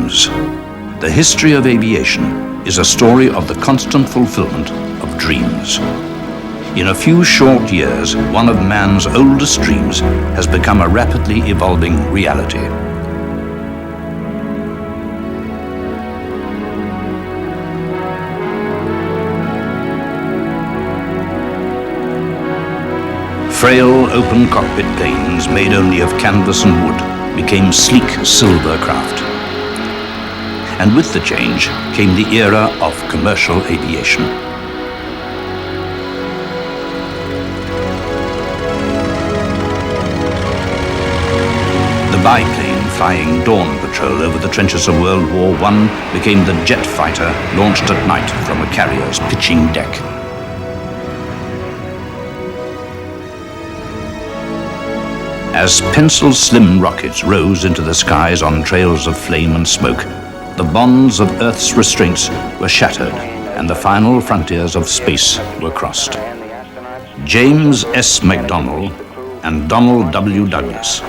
Dreams. The history of aviation is a story of the constant fulfillment of dreams. In a few short years, one of man's oldest dreams has become a rapidly evolving reality. Frail, open cockpit planes made only of canvas and wood became sleek silver craft. And with the change came the era of commercial aviation. The biplane flying dawn patrol over the trenches of World War I became the jet fighter launched at night from a carrier's pitching deck. As pencil-slim rockets rose into the skies on trails of flame and smoke, the bonds of Earth's restraints were shattered and the final frontiers of space were crossed. James S. McDonnell and Donald W. Douglas,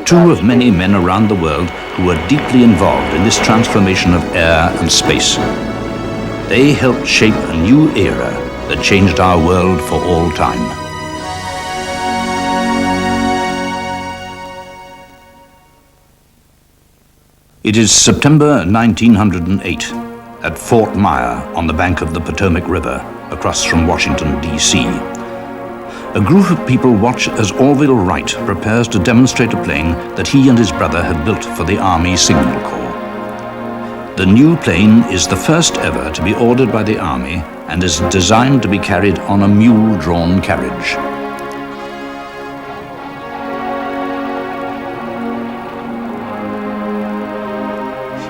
two of many men around the world who were deeply involved in this transformation of air and space. They helped shape a new era that changed our world for all time. It is September 1908 at Fort Myer on the bank of the Potomac River across from Washington, D.C. A group of people watch as Orville Wright prepares to demonstrate a plane that he and his brother had built for the Army Signal Corps. The new plane is the first ever to be ordered by the Army and is designed to be carried on a mule-drawn carriage.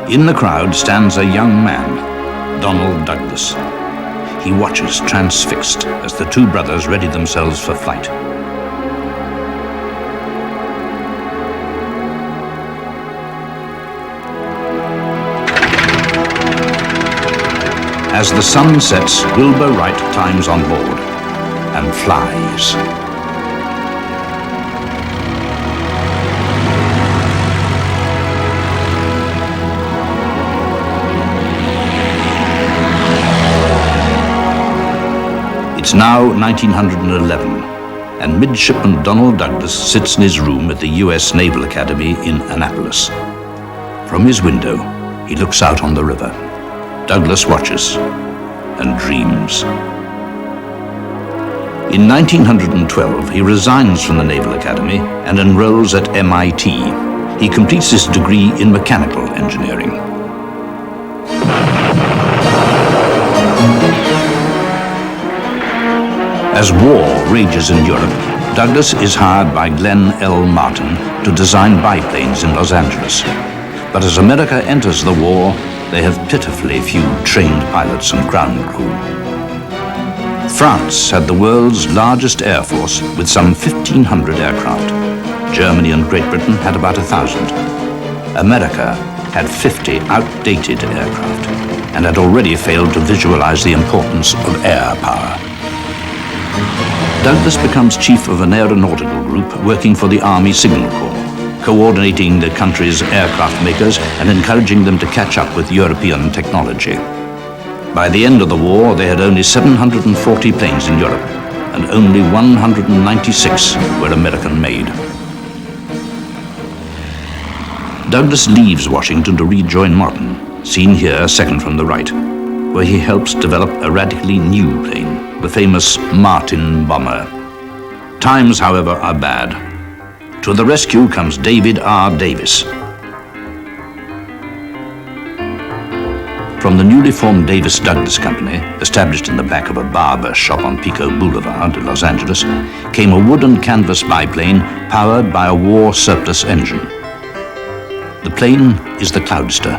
In the crowd stands a young man, Donald Douglas. He watches transfixed as the two brothers ready themselves for flight. As the sun sets, Wilbur Wright climbs on board and flies. It's now 1911, and Midshipman Donald Douglas sits in his room at the U.S. Naval Academy in Annapolis. From his window, he looks out on the river. Douglas watches and dreams. In 1912, he resigns from the Naval Academy and enrolls at MIT. He completes his degree in mechanical engineering. As war rages in Europe, Douglas is hired by Glenn L. Martin to design biplanes in Los Angeles. But as America enters the war, they have pitifully few trained pilots and ground crew. France had the world's largest air force with some 1,500 aircraft. Germany and Great Britain had about 1,000. America had 50 outdated aircraft and had already failed to visualize the importance of air power. Douglas becomes chief of an aeronautical group working for the Army Signal Corps, coordinating the country's aircraft makers and encouraging them to catch up with European technology. By the end of the war, they had only 740 planes in Europe, and only 196 were American-made. Douglas leaves Washington to rejoin Martin, seen here second from the right, where he helps develop a radically new plane, the famous Martin bomber. Times, however, are bad. To the rescue comes David R. Davis. From the newly formed Davis Douglas Company, established in the back of a barber shop on Pico Boulevard in Los Angeles, came a wood and canvas biplane powered by a war surplus engine. The plane is the Cloudster.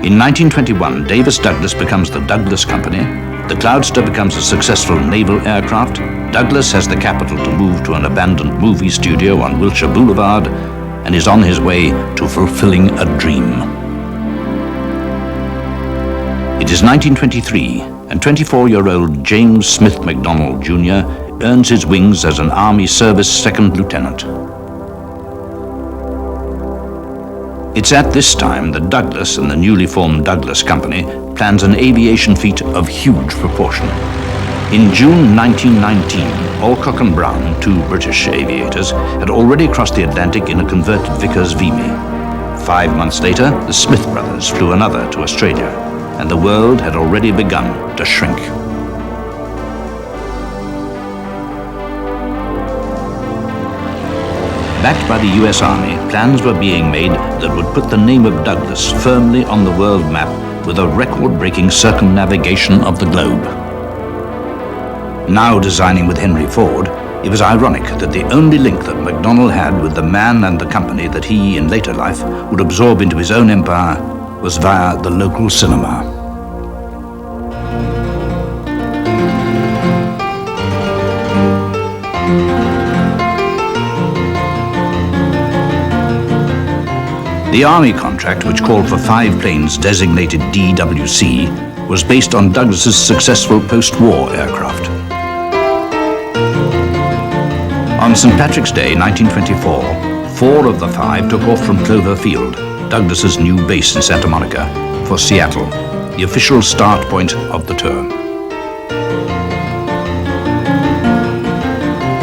In 1921, Davis Douglas becomes the Douglas Company. The Cloudster becomes a successful naval aircraft. Douglas has the capital to move to an abandoned movie studio on Wilshire Boulevard and is on his way to fulfilling a dream. It is 1923, and 24-year-old James Smith McDonnell Jr. earns his wings as an Army Service Second Lieutenant. It's at this time that Douglas and the newly formed Douglas Company plans an aviation feat of huge proportion. In June 1919, Alcock and Brown, two British aviators, had already crossed the Atlantic in a converted Vickers Vimy. 5 months later, the Smith brothers flew another to Australia, and the world had already begun to shrink. Backed by the US Army, plans were being made that would put the name of Douglas firmly on the world map with a record-breaking circumnavigation of the globe. Now designing with Henry Ford, it was ironic that the only link that McDonnell had with the man and the company that he, in later life, would absorb into his own empire was via the local cinema. The Army contract, which called for 5 planes designated DWC, was based on Douglas's successful post-war aircraft. On St. Patrick's Day, 1924, 4 of the 5 took off from Clover Field, Douglas's new base in Santa Monica, for Seattle, the official start point of the tour.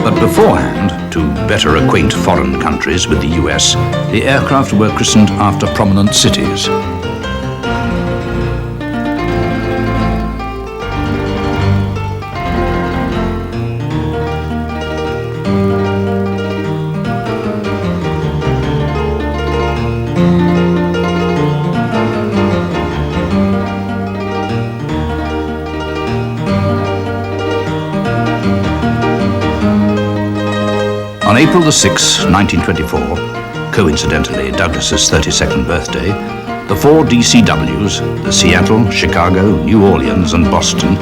But beforehand, to better acquaint foreign countries with the US, the aircraft were christened after prominent cities. On April the 6th, 1924, coincidentally Douglas's 32nd birthday, the 4 DCWs, the Seattle, Chicago, New Orleans and Boston,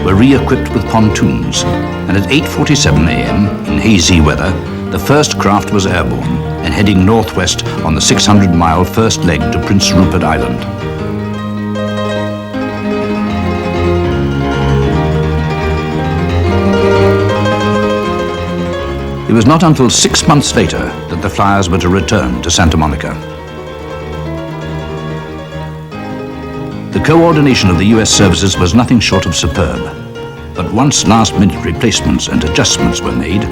were re-equipped with pontoons, and at 8:47 a.m. in hazy weather, the first craft was airborne and heading northwest on the 600-mile first leg to Prince Rupert Island. It was not until 6 months later that the flyers were to return to Santa Monica. The coordination of the US services was nothing short of superb, but once last-minute replacements and adjustments were made,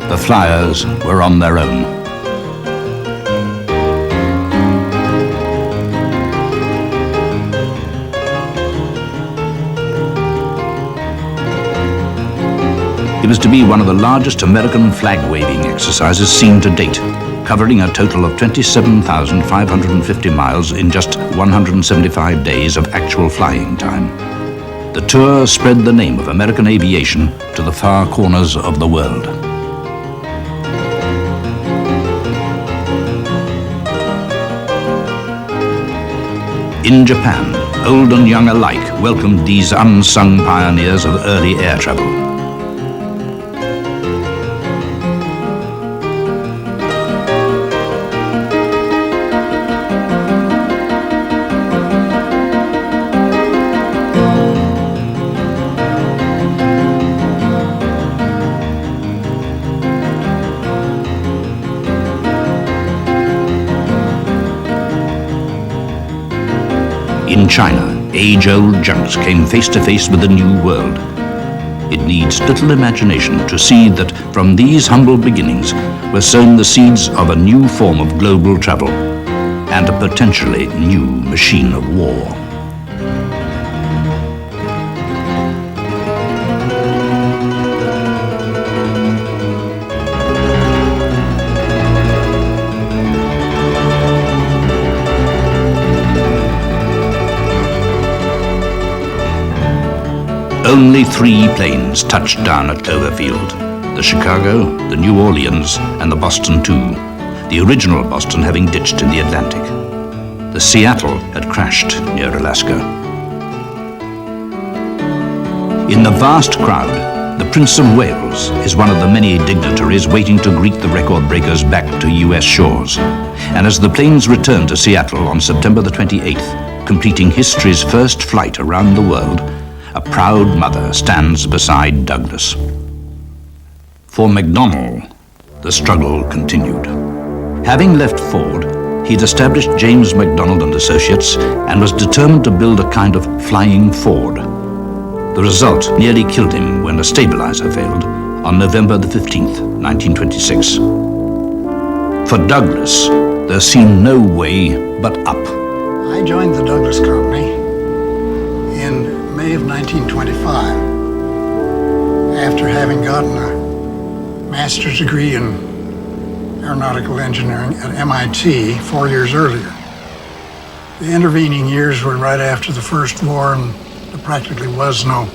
the flyers were on their own. It was to be one of the largest American flag-waving exercises seen to date, covering a total of 27,550 miles in just 175 days of actual flying time. The tour spread the name of American aviation to the far corners of the world. In Japan, old and young alike welcomed these unsung pioneers of early air travel. In China, age-old junks came face-to-face with the new world. It needs little imagination to see that from these humble beginnings were sown the seeds of a new form of global travel and a potentially new machine of war. Only 3 planes touched down at Cloverfield, the Chicago, the New Orleans, and the Boston II, the original Boston having ditched in the Atlantic. The Seattle had crashed near Alaska. In the vast crowd, the Prince of Wales is one of the many dignitaries waiting to greet the record breakers back to US shores. And as the planes returned to Seattle on September the 28th, completing history's first flight around the world, a proud mother stands beside Douglas. For McDonnell, the struggle continued. Having left Ford, he'd established James McDonald and Associates and was determined to build a kind of flying Ford. The result nearly killed him when a stabilizer failed on November the 15th, 1926. For Douglas, there seemed no way but up. I joined the Douglas Company in May of 1925 after having gotten a master's degree in aeronautical engineering at MIT 4 years earlier. The intervening years were right after the First War, and there practically was no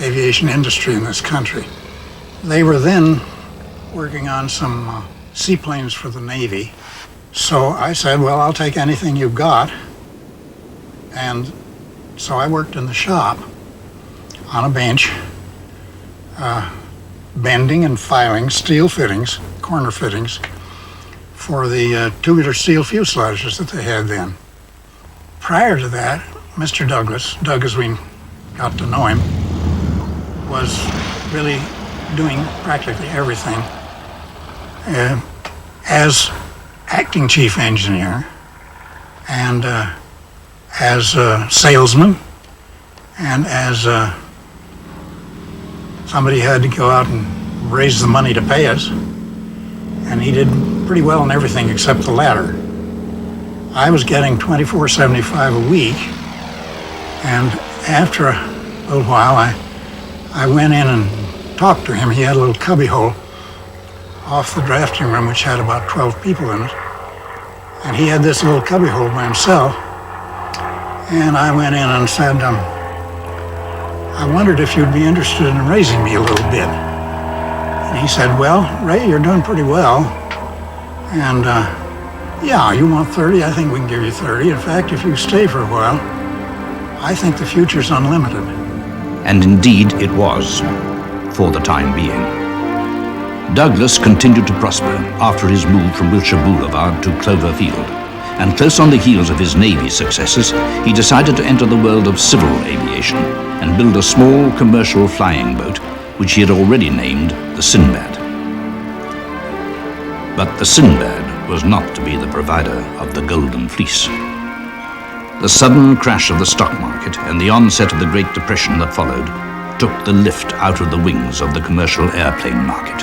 aviation industry in this country. They were then working on some seaplanes for the Navy. So I said, well, I'll take anything you've got. And so I worked in the shop on a bench, bending and filing steel fittings, corner fittings, for the tubular steel fuselages that they had then. Prior to that, Mr. Douglas, Doug as we got to know him, was really doing practically everything as acting chief engineer and as a salesman and as somebody had to go out and raise the money to pay us. And he did pretty well in everything except the latter. I was getting $24.75 a week, and after a little while I went in and talked to him. He had a little cubbyhole off the drafting room which had about 12 people in it, and he had this little cubbyhole by himself. And I went in and said, I wondered if you'd be interested in raising me a little bit. And he said, well, Ray, you're doing pretty well. And yeah, you want 30? I think we can give you 30. In fact, if you stay for a while, I think the future's unlimited. And indeed it was, for the time being. Douglas continued to prosper after his move from Wilshire Boulevard to Clover Field. And close on the heels of his Navy successes, he decided to enter the world of civil aviation and build a small commercial flying boat, which he had already named the Sinbad. But the Sinbad was not to be the provider of the Golden Fleece. The sudden crash of the stock market and the onset of the Great Depression that followed took the lift out of the wings of the commercial airplane market.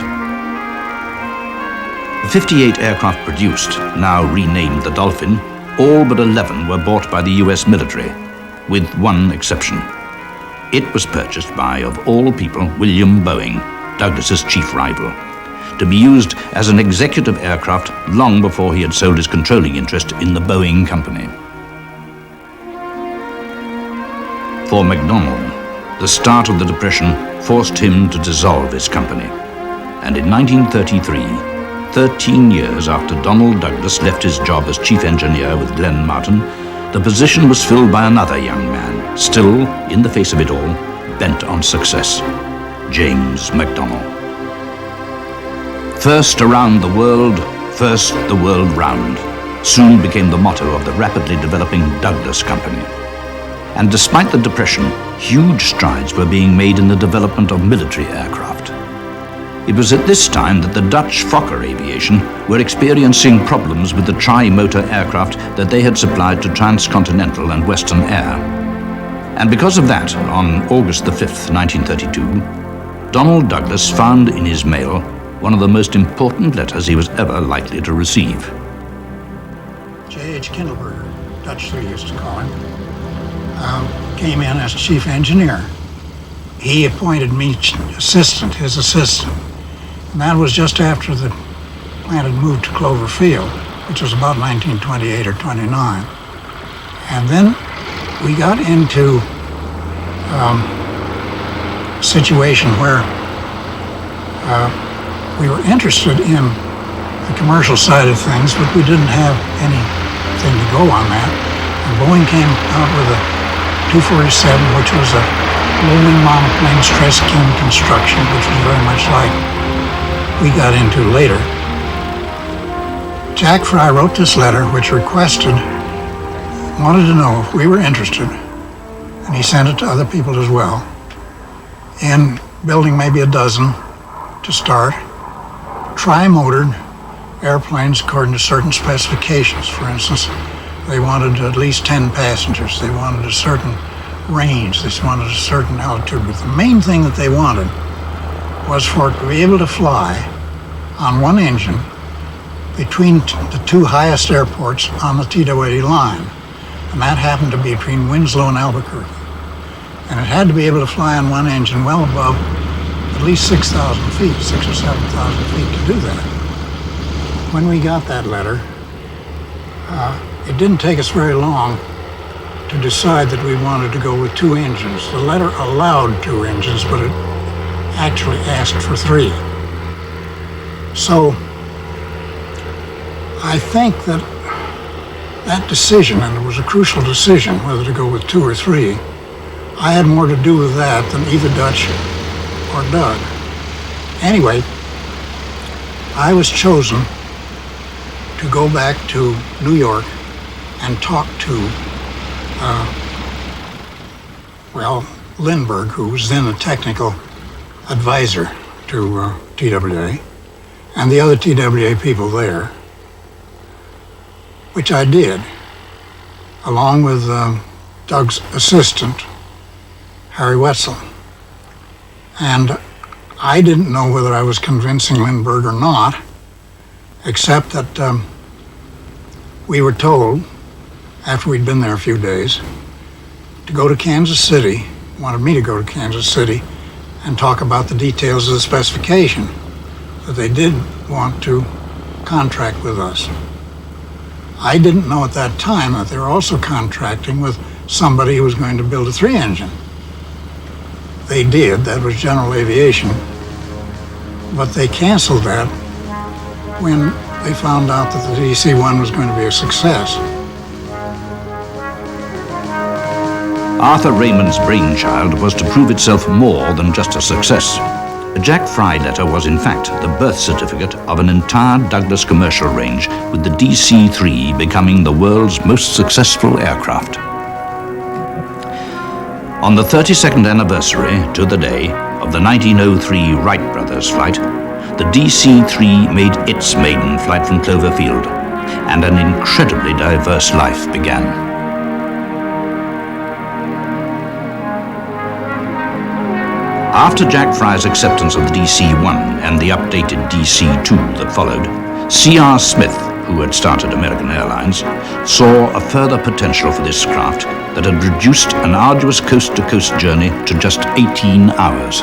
The 58 aircraft produced, now renamed the Dolphin, all but 11 were bought by the US military, with one exception. It was purchased by, of all people, William Boeing, Douglas's chief rival, to be used as an executive aircraft long before he had sold his controlling interest in the Boeing Company. For McDonald, the start of the Depression forced him to dissolve his company, and in 1933, 13 years after Donald Douglas left his job as chief engineer with Glenn Martin, the position was filled by another young man, still, in the face of it all, bent on success, James McDonald. First around the world, first the world round, soon became the motto of the rapidly developing Douglas Company. And despite the Depression, huge strides were being made in the development of military aircraft. It was at this time that the Dutch Fokker Aviation were experiencing problems with the tri-motor aircraft that they had supplied to Transcontinental and Western Air. And because of that, on August the 5th, 1932, Donald Douglas found in his mail one of the most important letters he was ever likely to receive. J.H. Kindleberger, Dutch they used to call him, came in as chief engineer. He appointed me his assistant. And that was just after the plant had moved to Clover Field, which was about 1928 or 29. And then we got into a situation where we were interested in the commercial side of things, but we didn't have anything to go on that. And Boeing came out with a 247, which was a low-wing monoplane stress king construction, which was very much like we got into later. Jack Fry wrote this letter which wanted to know if we were interested, and he sent it to other people as well, in building maybe a dozen to start, tri-motored airplanes according to certain specifications. For instance, they wanted at least 10 passengers. They wanted a certain range. They wanted a certain altitude. But the main thing that they wanted was for it to be able to fly on one engine between the two highest airports on the TWA line. And that happened to be between Winslow and Albuquerque. And it had to be able to fly on one engine well above at least 6,000 feet, 6,000 or 7,000 feet to do that. When we got that letter, it didn't take us very long to decide that we wanted to go with 2 engines. The letter allowed 2 engines, but it actually asked for 3. So I think that that decision, and it was a crucial decision whether to go with 2 or 3, I had more to do with that than either Dutch or Doug. Anyway, I was chosen to go back to New York and talk to, Lindbergh, who was then a technical advisor to TWA, and the other TWA people there, which I did, along with Doug's assistant, Harry Wetzel. And I didn't know whether I was convincing Lindbergh or not, except that we were told, after we'd been there a few days, to go to Kansas City, wanted me to go to Kansas City and talk about the details of the specification, that they did want to contract with us. I didn't know at that time that they were also contracting with somebody who was going to build a 3-engine. They did, that was General Aviation, but they canceled that when they found out that the DC-1 was going to be a success. Arthur Raymond's brainchild was to prove itself more than just a success. A Jack Fry letter was in fact the birth certificate of an entire Douglas commercial range, with the DC-3 becoming the world's most successful aircraft. On the 32nd anniversary, to the day, of the 1903 Wright brothers flight, the DC-3 made its maiden flight from Cloverfield, and an incredibly diverse life began. After Jack Fry's acceptance of the DC-1 and the updated DC-2 that followed, C.R. Smith, who had started American Airlines, saw a further potential for this craft that had reduced an arduous coast-to-coast journey to just 18 hours.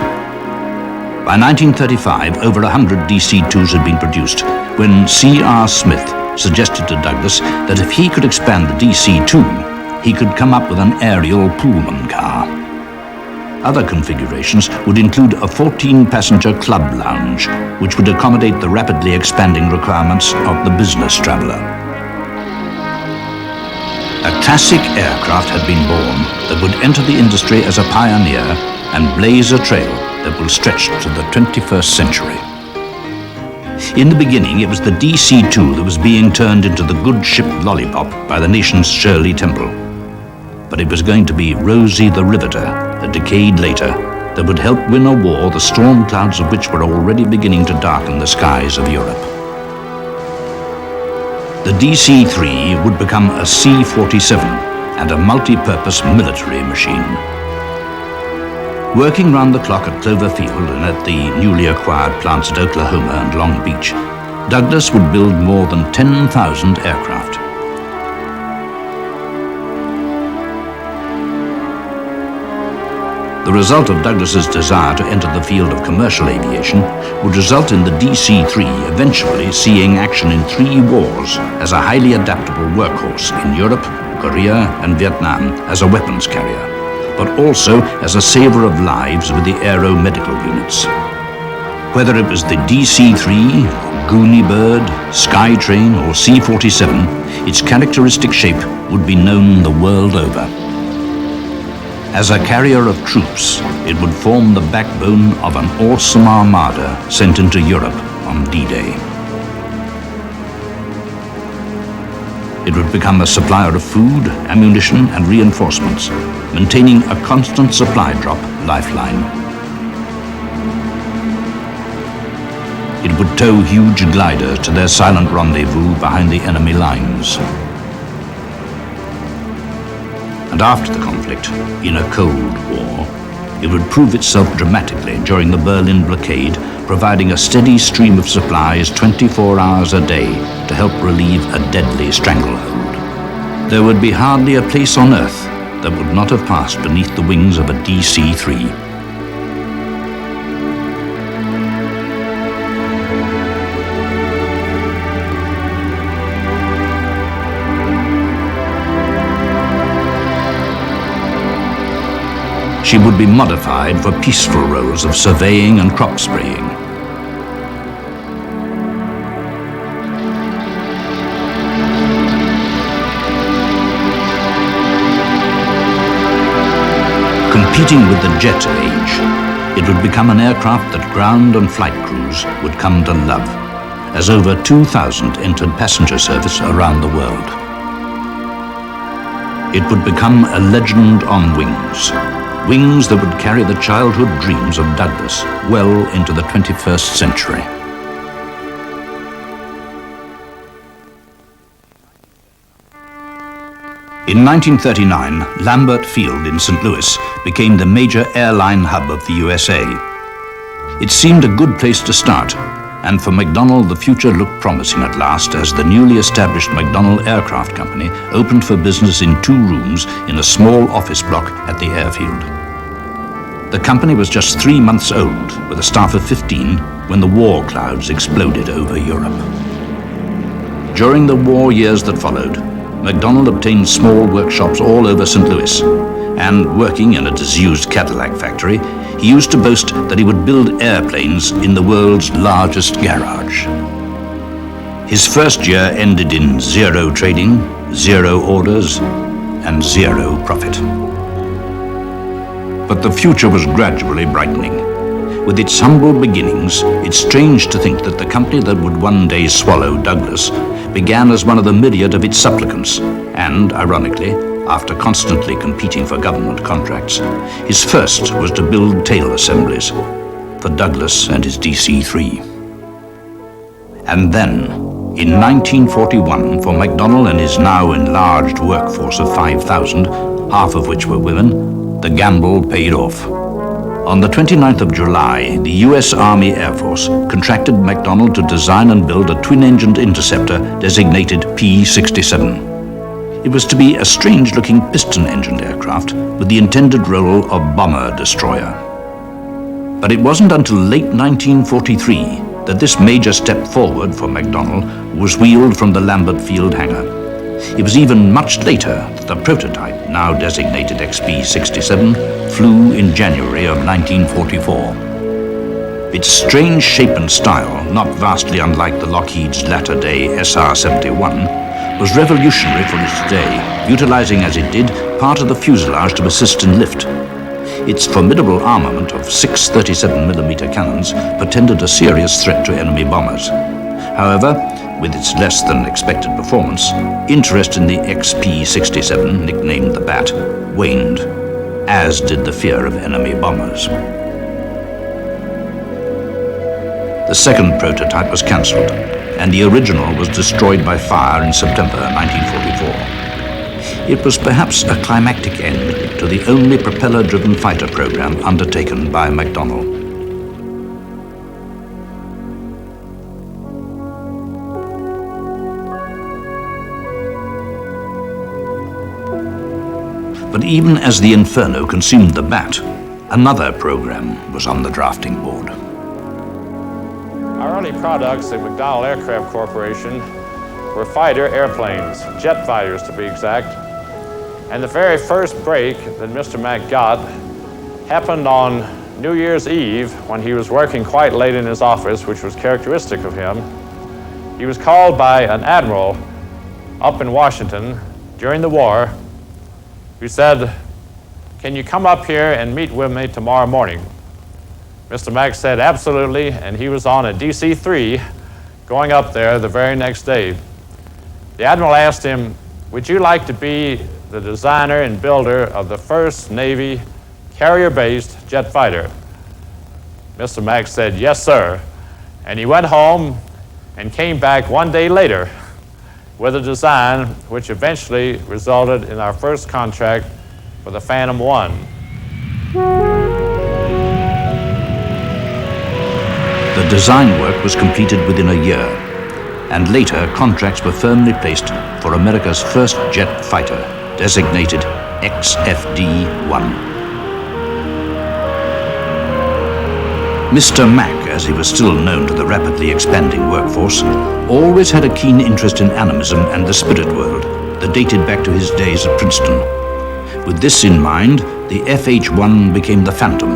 By 1935, over 100 DC-2s had been produced when C.R. Smith suggested to Douglas that if he could expand the DC-2, he could come up with an aerial Pullman car. Other configurations would include a 14-passenger club lounge, which would accommodate the rapidly expanding requirements of the business traveler. A classic aircraft had been born that would enter the industry as a pioneer and blaze a trail that will stretch to the 21st century. In the beginning, it was the DC-2 that was being turned into the good ship Lollipop by the nation's Shirley Temple. But it was going to be Rosie the Riveter, a decade later, that would help win a war the storm clouds of which were already beginning to darken the skies of Europe. The DC-3 would become a C-47 and a multi-purpose military machine. Working round the clock at Cloverfield and at the newly acquired plants at Oklahoma and Long Beach, Douglas would build more than 10,000 aircraft. The result of Douglas's desire to enter the field of commercial aviation would result in the DC-3 eventually seeing action in 3 wars as a highly adaptable workhorse in Europe, Korea, and Vietnam as a weapons carrier, but also as a saver of lives with the aero medical units. Whether it was the DC-3, Goonie Bird, Skytrain, or C-47, its characteristic shape would be known the world over. As a carrier of troops, it would form the backbone of an awesome armada sent into Europe on D-Day. It would become a supplier of food, ammunition, and reinforcements, maintaining a constant supply drop lifeline. It would tow huge gliders to their silent rendezvous behind the enemy lines. And after the conflict, in a Cold War, it would prove itself dramatically during the Berlin blockade, providing a steady stream of supplies 24 hours a day to help relieve a deadly stranglehold. There would be hardly a place on Earth that would not have passed beneath the wings of a DC-3. She would be modified for peaceful roles of surveying and crop spraying. Competing with the jet age, it would become an aircraft that ground and flight crews would come to love, as over 2,000 entered passenger service around the world. It would become a legend on wings. Wings that would carry the childhood dreams of Douglas well into the 21st century. In 1939, Lambert Field in St. Louis became the major airline hub of the USA. It seemed a good place to start, and for McDonnell the future looked promising at last as the newly established McDonnell Aircraft Company opened for business in 2 rooms in a small office block at the airfield. The company was just 3 months old, with a staff of 15, when the war clouds exploded over Europe. During the war years that followed, McDonnell obtained small workshops all over St. Louis, and working in a disused Cadillac factory, he used to boast that he would build airplanes in the world's largest garage. His first year ended in 0 trading, 0 orders, and 0 profit. But the future was gradually brightening. With its humble beginnings, it's strange to think that the company that would one day swallow Douglas began as one of the myriad of its supplicants, and, ironically, after constantly competing for government contracts, his first was to build tail assemblies for Douglas and his DC-3. And then, in 1941, for McDonnell and his now enlarged workforce of 5,000, half of which were women, the gamble paid off. On the 29th of July, the U.S. Army Air Force contracted McDonnell to design and build a twin-engined interceptor designated P-67. It was to be a strange-looking piston-engined aircraft with the intended role of bomber destroyer. But it wasn't until late 1943 that this major step forward for McDonnell was wheeled from the Lambert Field hangar. It was even much later that the prototype, now designated XP-67, flew in January of 1944. Its strange shape and style, not vastly unlike the Lockheed's latter-day SR-71, was revolutionary for its day, utilizing as it did part of the fuselage to assist in lift. Its formidable armament of 6 37mm cannons portended a serious threat to enemy bombers. However, with its less than expected performance, interest in the XP-67, nicknamed the Bat, waned, as did the fear of enemy bombers. The second prototype was cancelled, and the original was destroyed by fire in September 1944. It was perhaps a climactic end to the only propeller-driven fighter program undertaken by McDonnell. But even as the Inferno consumed the Bat, another program was on the drafting board. Our early products at McDonnell Aircraft Corporation were fighter airplanes, jet fighters to be exact. And the very first break that Mr. Mack got happened on New Year's Eve when he was working quite late in his office, which was characteristic of him. He was called by an admiral up in Washington during the war who said, "Can you come up here and meet with me tomorrow morning?" Mr. Mack said, "Absolutely," and he was on a DC-3 going up there the very next day. The admiral asked him, "Would you like to be the designer and builder of the first Navy carrier-based jet fighter?" Mr. Mack said, "Yes, sir." And he went home and came back one day later with a design which eventually resulted in our first contract for the Phantom One. The design work was completed within a year, and later contracts were firmly placed for America's first jet fighter, designated XFD-1. Mr. Mack, as he was still known to the rapidly expanding workforce, always had a keen interest in animism and the spirit world that dated back to his days at Princeton. With this in mind, the FH-1 became the Phantom,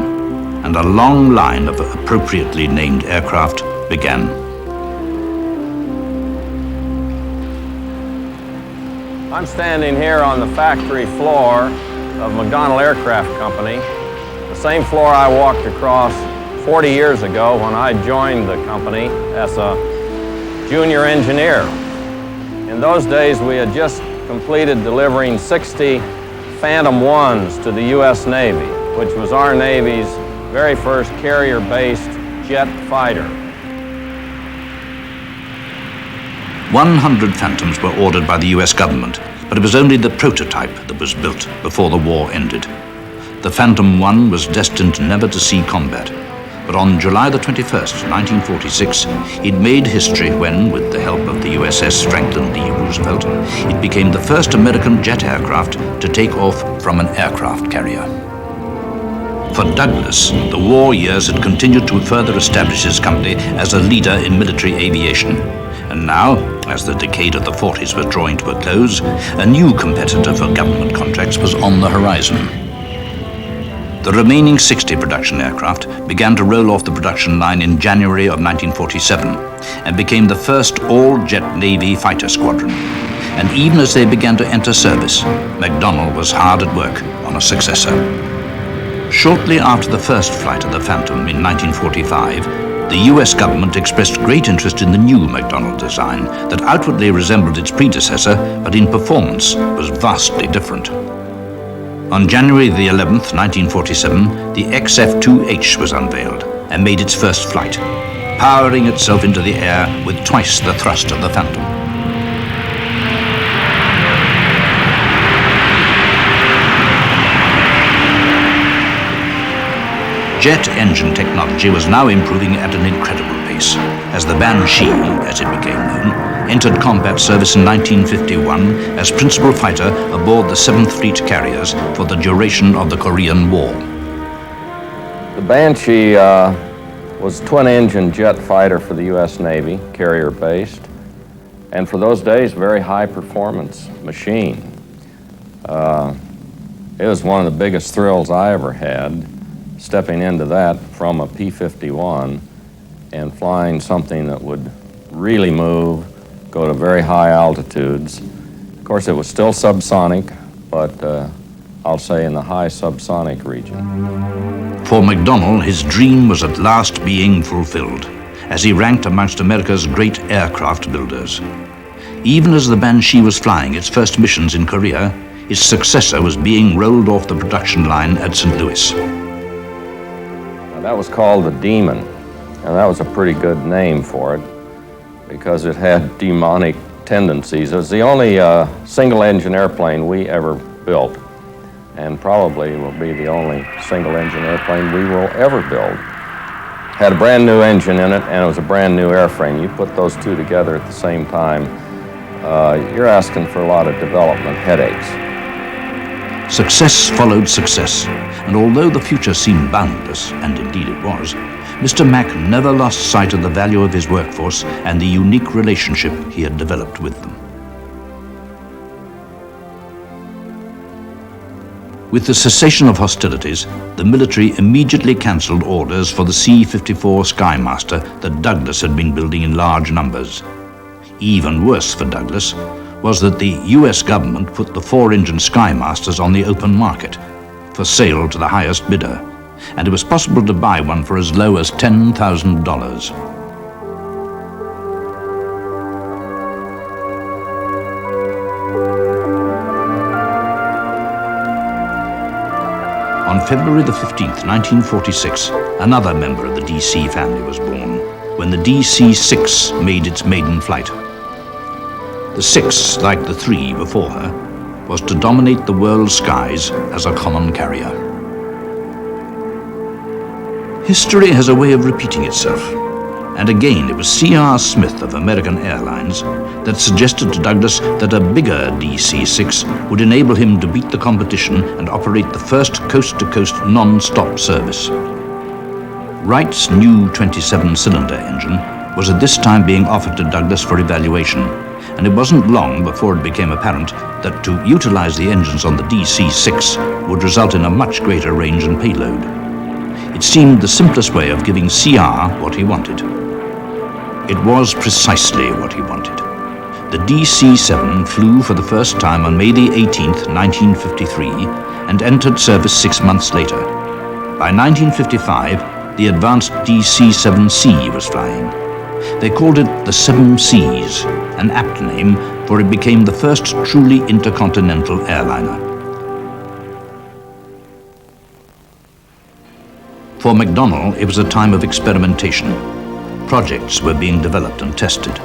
and a long line of appropriately named aircraft began. I'm standing here on the factory floor of McDonnell Aircraft Company, the same floor I walked across 40 years ago when I joined the company as a junior engineer. In those days, we had just completed delivering 60 Phantom Ones to the U.S. Navy, which was our Navy's very first carrier-based jet fighter. 100 Phantoms were ordered by the US government, but it was only the prototype that was built before the war ended. The Phantom One was destined never to see combat, but on July the 21st, 1946, it made history when, with the help of the USS Franklin D. Roosevelt, it became the first American jet aircraft to take off from an aircraft carrier. For Douglas, the war years had continued to further establish his company as a leader in military aviation. And now, as the decade of the 40s was drawing to a close, a new competitor for government contracts was on the horizon. The remaining 60 production aircraft began to roll off the production line in January of 1947 and became the first all-jet Navy fighter squadron. And even as they began to enter service, McDonnell was hard at work on a successor. Shortly after the first flight of the Phantom in 1945, the US government expressed great interest in the new McDonnell design that outwardly resembled its predecessor, but in performance was vastly different. On January the 11th, 1947, the XF-2H was unveiled and made its first flight, powering itself into the air with twice the thrust of the Phantom. Jet engine technology was now improving at an incredible pace, as the Banshee, as it became known, entered combat service in 1951 as principal fighter aboard the 7th Fleet carriers for the duration of the Korean War. The Banshee was a twin-engine jet fighter for the U.S. Navy, carrier-based, and for those days, very high-performance machine. It was one of the biggest thrills I ever had, stepping into that from a P-51 and flying something that would really move, go to very high altitudes. Of course, it was still subsonic, but I'll say in the high subsonic region. For McDonnell, his dream was at last being fulfilled, as he ranked amongst America's great aircraft builders. Even as the Banshee was flying its first missions in Korea, its successor was being rolled off the production line at St. Louis. That was called the Demon, and that was a pretty good name for it because it had demonic tendencies. It was the only single-engine airplane we ever built, and probably will be the only single-engine airplane we will ever build. Had a brand new engine in it, and it was a brand new airframe. You put those two together at the same time, you're asking for a lot of development headaches. Success followed success, and although the future seemed boundless, and indeed it was, Mr. Mack never lost sight of the value of his workforce and the unique relationship he had developed with them. With the cessation of hostilities, the military immediately cancelled orders for the C-54 Skymaster that Douglas had been building in large numbers. Even worse for Douglas was that the US government put the 4-engine Skymasters on the open market for sale to the highest bidder, and it was possible to buy one for as low as $10,000. On February the 15th, 1946, another member of the DC family was born, when the DC-6 made its maiden flight. The 6, like the 3 before her, was to dominate the world's skies as a common carrier. History has a way of repeating itself, and again it was C.R. Smith of American Airlines that suggested to Douglas that a bigger DC-6 would enable him to beat the competition and operate the first coast-to-coast non-stop service. Wright's new 27-cylinder engine was at this time being offered to Douglas for evaluation, and it wasn't long before it became apparent that to utilize the engines on the DC-6 would result in a much greater range and payload. It seemed the simplest way of giving CR what he wanted. It was precisely what he wanted. The DC-7 flew for the first time on May the 18th, 1953, and entered service 6 months later. By 1955, the advanced DC-7C was flying. They called it the 7 Seas, an apt name, for it became the first truly intercontinental airliner. For McDonnell, it was a time of experimentation. Projects were being developed and tested.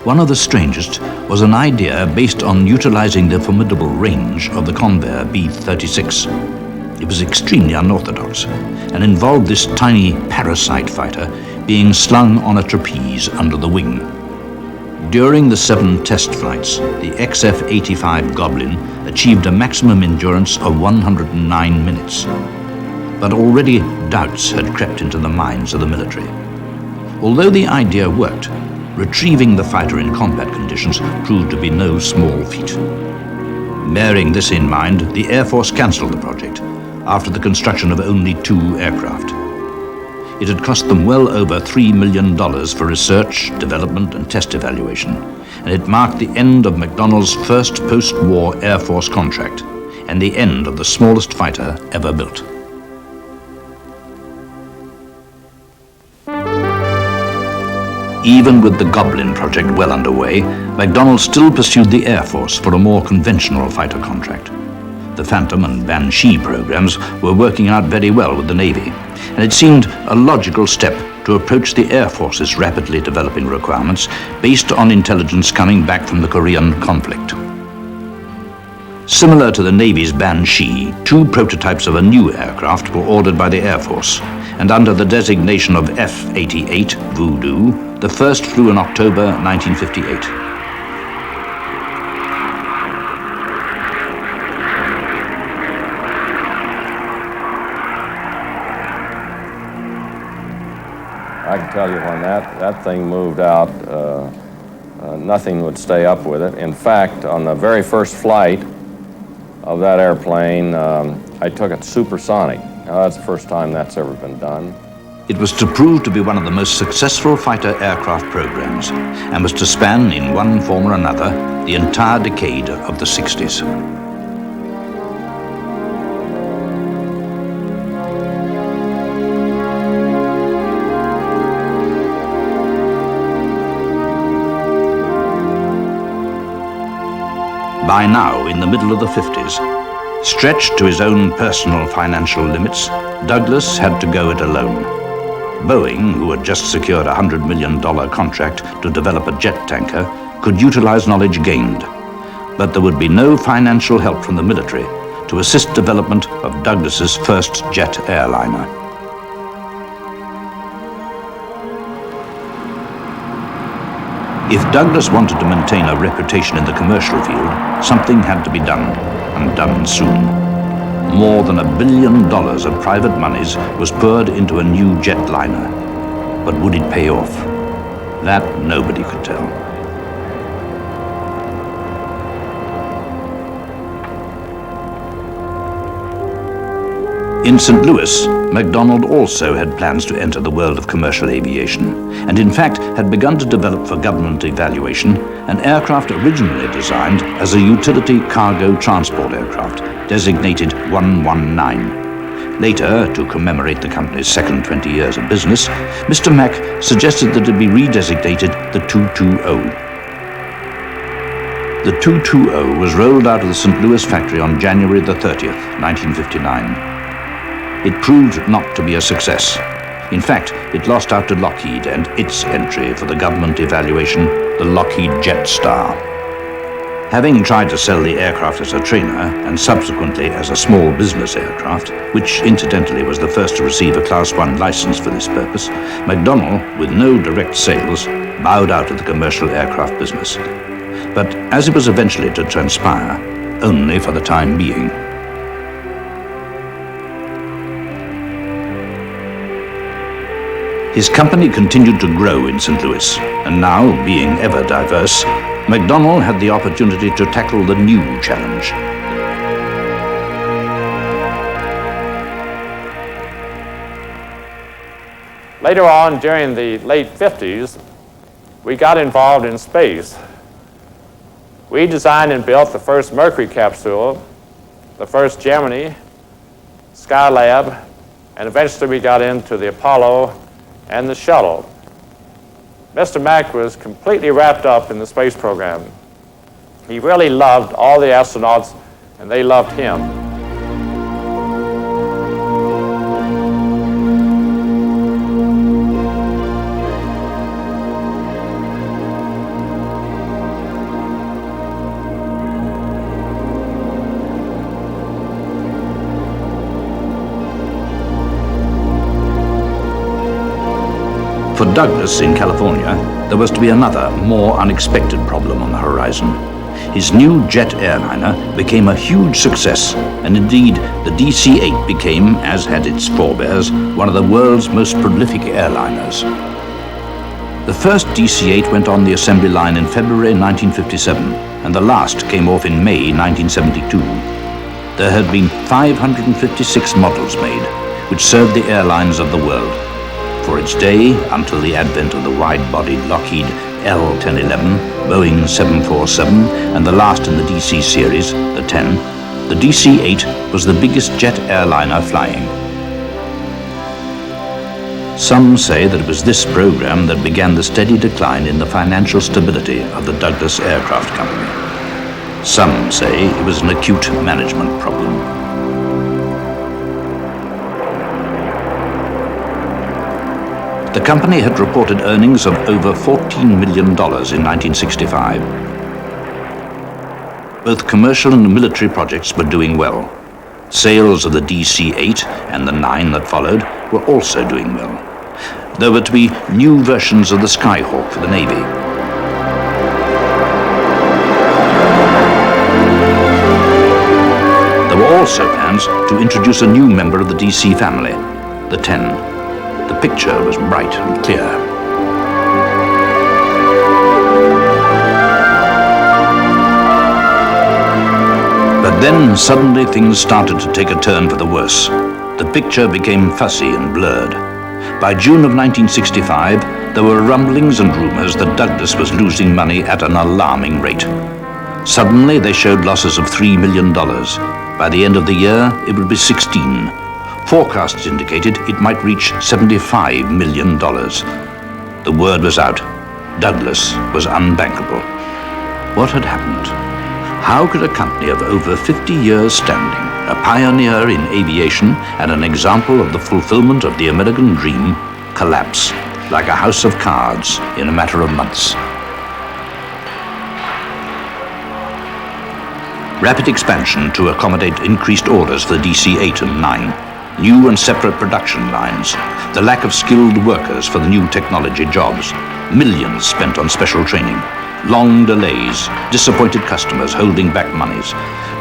One of the strangest was an idea based on utilizing the formidable range of the Convair B-36. It was extremely unorthodox and involved this tiny parasite fighter being slung on a trapeze under the wing. During the 7 test flights, the XF-85 Goblin achieved a maximum endurance of 109 minutes. But already doubts had crept into the minds of the military. Although the idea worked, retrieving the fighter in combat conditions proved to be no small feat. Bearing this in mind, the Air Force canceled the project after the construction of only 2 aircraft. It had cost them well over $3 million for research, development, and test evaluation, and it marked the end of McDonnell's first post-war Air Force contract and the end of the smallest fighter ever built. Even with the Goblin project well underway, McDonnell still pursued the Air Force for a more conventional fighter contract. The Phantom and Banshee programs were working out very well with the Navy, and it seemed a logical step to approach the Air Force's rapidly developing requirements based on intelligence coming back from the Korean conflict. Similar to the Navy's Banshee, 2 prototypes of a new aircraft were ordered by the Air Force, and under the designation of F-88 Voodoo, the first flew in October 1958. I can tell you when that thing moved out, nothing would stay up with it. In fact, on the very first flight of that airplane, I took it supersonic. Now, that's the first time that's ever been done. It was to prove to be one of the most successful fighter aircraft programs and was to span, in one form or another, the entire decade of the 60s. By now, in the middle of the 50s, stretched to his own personal financial limits, Douglas had to go it alone. Boeing, who had just secured a $100 million contract to develop a jet tanker, could utilize knowledge gained. But there would be no financial help from the military to assist development of Douglas's first jet airliner. If Douglas wanted to maintain a reputation in the commercial field, something had to be done, and done soon. More than $1 billion of private monies was poured into a new jetliner. But would it pay off? That nobody could tell. In St. Louis, McDonnell also had plans to enter the world of commercial aviation, and in fact had begun to develop for government evaluation an aircraft originally designed as a utility cargo transport aircraft, designated 119. Later, to commemorate the company's second 20 years of business, Mr. Mack suggested that it be redesignated the 220. The 220 was rolled out of the St. Louis factory on January the 30th, 1959. It proved not to be a success. In fact, it lost out to Lockheed and its entry for the government evaluation, the Lockheed Jetstar. Having tried to sell the aircraft as a trainer and subsequently as a small business aircraft, which incidentally was the first to receive a Class 1 license for this purpose, McDonnell, with no direct sales, bowed out of the commercial aircraft business. But as it was eventually to transpire, only for the time being. His company continued to grow in St. Louis, and now, being ever diverse, McDonnell had the opportunity to tackle the new challenge. Later on, during the late 50s, we got involved in space. We designed and built the first Mercury capsule, the first Gemini, Skylab, and eventually we got into the Apollo and the shuttle. Mr. Mack was completely wrapped up in the space program. He really loved all the astronauts, and they loved him. For Douglas in California, there was to be another, more unexpected problem on the horizon. His new jet airliner became a huge success, and indeed, the DC-8 became, as had its forebears, one of the world's most prolific airliners. The first DC-8 went on the assembly line in February 1957, and the last came off in May 1972. There had been 556 models made, which served the airlines of the world. For its day, until the advent of the wide-bodied Lockheed L-1011, Boeing 747, and the last in the DC series, the 10, the DC-8 was the biggest jet airliner flying. Some say that it was this program that began the steady decline in the financial stability of the Douglas Aircraft Company. Some say it was an acute management problem. The company had reported earnings of over $14 million in 1965. Both commercial and military projects were doing well. Sales of the DC-8 and the 9 that followed were also doing well. There were to be new versions of the Skyhawk for the Navy. There were also plans to introduce a new member of the DC family, the 10. The picture was bright and clear. But then suddenly things started to take a turn for the worse. The picture became fussy and blurred. By June of 1965, there were rumblings and rumors that Douglas was losing money at an alarming rate. Suddenly they showed losses of $3 million. By the end of the year, it would be 16. Forecasts indicated it might reach $75 million. The word was out. Douglas was unbankable. What had happened? How could a company of over 50 years standing, a pioneer in aviation and an example of the fulfillment of the American dream, collapse like a house of cards in a matter of months? Rapid expansion to accommodate increased orders for the DC-8 and 9. New and separate production lines, the lack of skilled workers for the new technology jobs, millions spent on special training, long delays, disappointed customers holding back monies,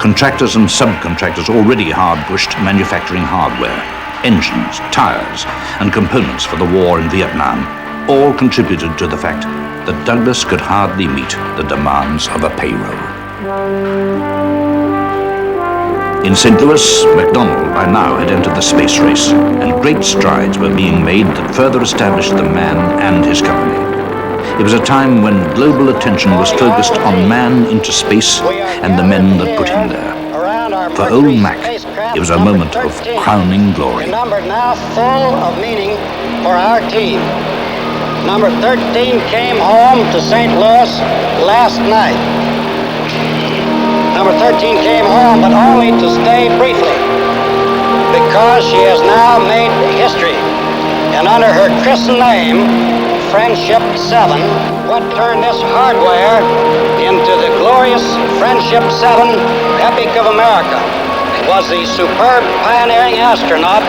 contractors and subcontractors already hard-pushed manufacturing hardware, engines, tires, and components for the war in Vietnam, all contributed to the fact that Douglas could hardly meet the demands of a payroll. In St. Louis, McDonnell by now had entered the space race, and great strides were being made that further established the man and his company. It was a time when global attention was focused on man into space and the men that put him there. For old Mac, it was a moment of crowning glory. Number now full of meaning for our team. Number 13 came home to St. Louis last night. Number 13 came home, but only to stay briefly, because she has now made history and under her christened name, Friendship 7, what turned this hardware into the glorious Friendship 7 Epic of America was the superb pioneering astronaut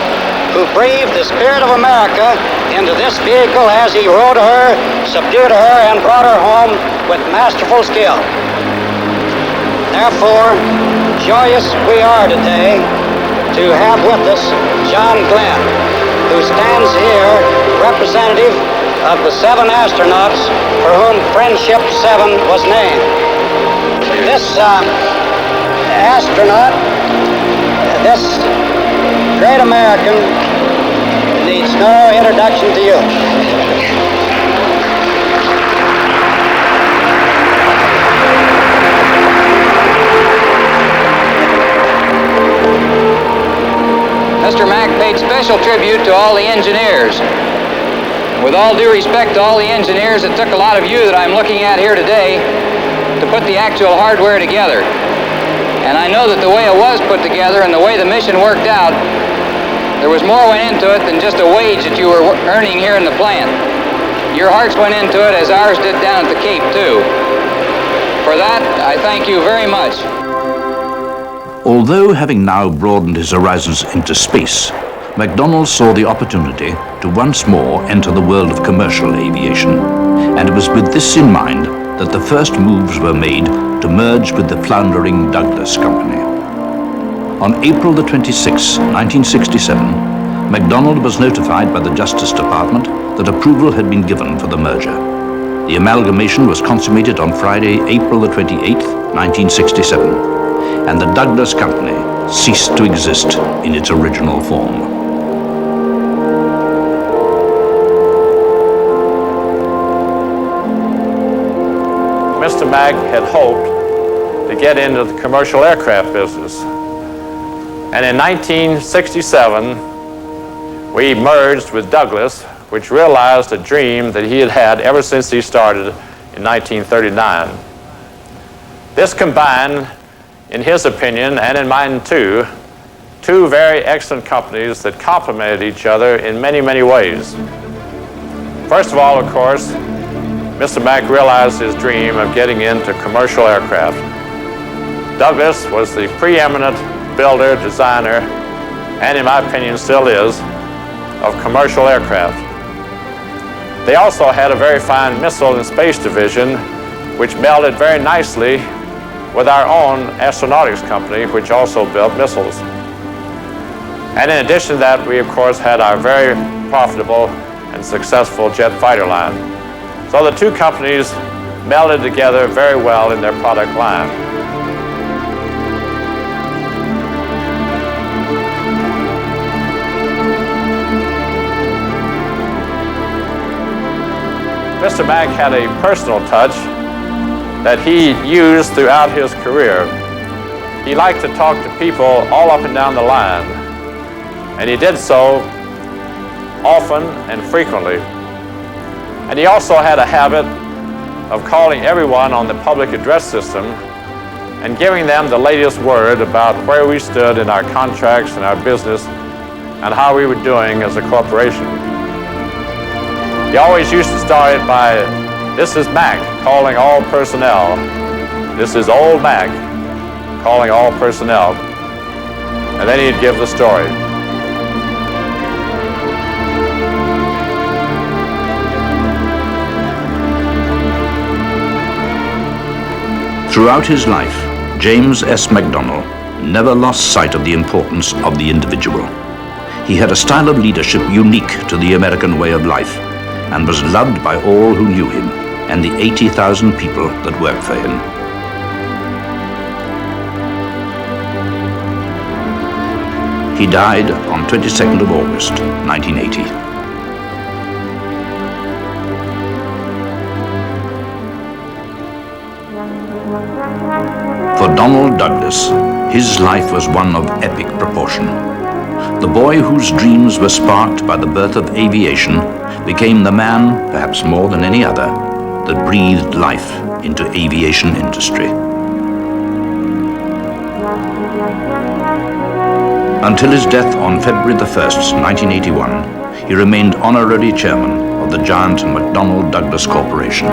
who breathed the spirit of America into this vehicle as he rode her, subdued her, and brought her home with masterful skill. Therefore, joyous we are today to have with us John Glenn, who stands here representative of the 7 astronauts for whom Friendship 7 was named. This astronaut, this great American, needs no introduction to you. Mr. Mack paid special tribute to all the engineers. With all due respect to all the engineers, it took a lot of you that I'm looking at here today to put the actual hardware together. And I know that the way it was put together and the way the mission worked out, there was more went into it than just a wage that you were earning here in the plant. Your hearts went into it as ours did down at the Cape, too. For that, I thank you very much. Although having now broadened his horizons into space, McDonnell saw the opportunity to once more enter the world of commercial aviation, and it was with this in mind that the first moves were made to merge with the floundering Douglas Company. On April the 26th, 1967, McDonnell was notified by the Justice Department that approval had been given for the merger. The amalgamation was consummated on Friday, April the 28th, 1967, and the Douglas Company ceased to exist in its original form. Mr. Mack had hoped to get into the commercial aircraft business. And in 1967, we merged with Douglas, which realized a dream that he had had ever since he started in 1939. This combined, in his opinion, and in mine too, two very excellent companies that complemented each other in many, many ways. First of all, of course, Mr. Mack realized his dream of getting into commercial aircraft. Douglas was the preeminent builder, designer, and in my opinion still is, of commercial aircraft. They also had a very fine missile and space division which melded very nicely with our own astronautics company, which also built missiles. And in addition to that, we of course had our very profitable and successful jet fighter line. So the two companies melded together very well in their product line. Mr. Mack had a personal touch that he used throughout his career. He liked to talk to people all up and down the line, and he did so often and frequently. And he also had a habit of calling everyone on the public address system and giving them the latest word about where we stood in our contracts and our business and how we were doing as a corporation. He always used to start it by, "This is Mack calling all personnel. This is old Mack calling all personnel." And then he'd give the story. Throughout his life, James S. McDonnell never lost sight of the importance of the individual. He had a style of leadership unique to the American way of life, and was loved by all who knew him and the 80,000 people that worked for him. He died on 22nd of August, 1980. For Donald Douglas, his life was one of epic proportion. The boy whose dreams were sparked by the birth of aviation became the man, perhaps more than any other, that breathed life into aviation industry. Until his death on February the 1st, 1981, he remained honorary chairman of the giant McDonnell Douglas Corporation.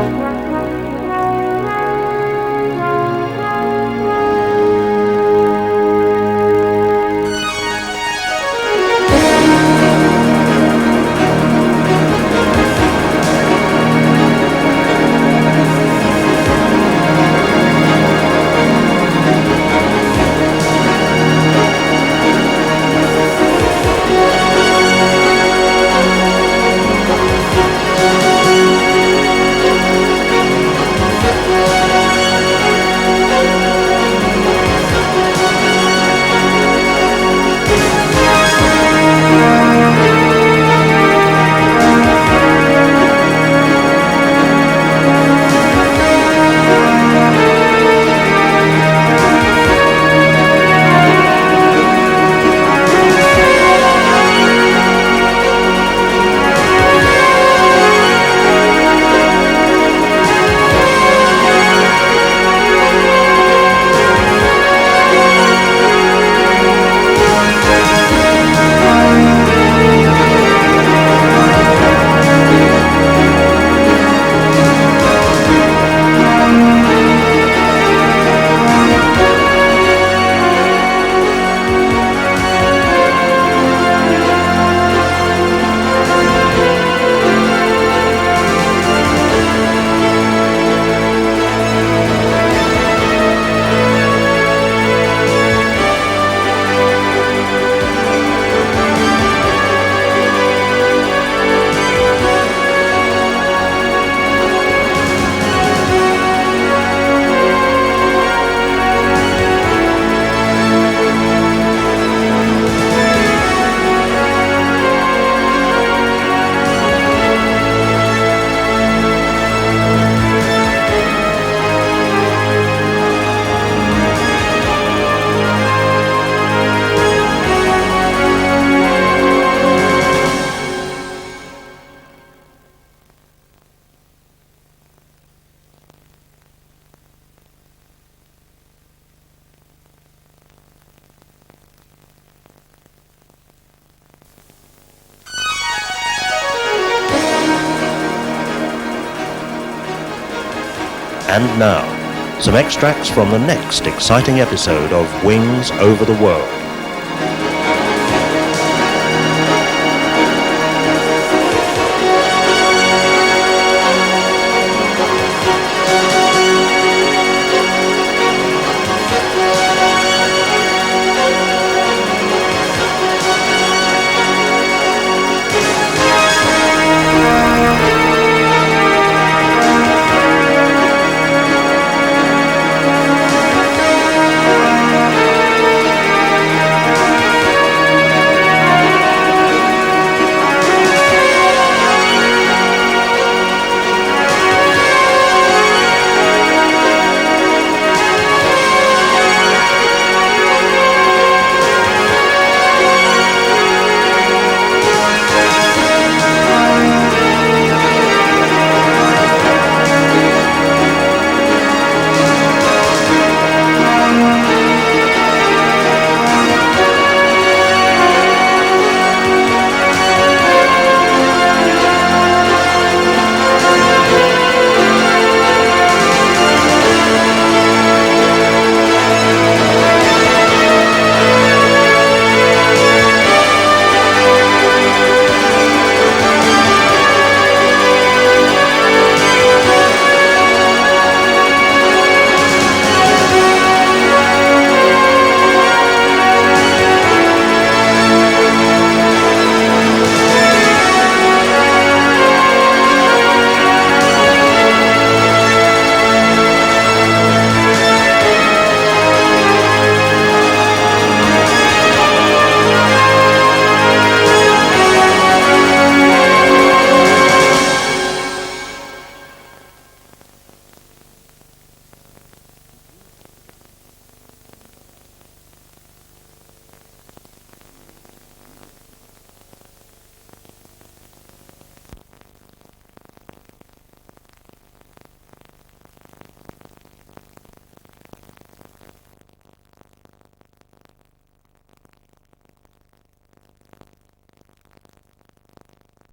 And now, some extracts from the next exciting episode of Wings Over the World.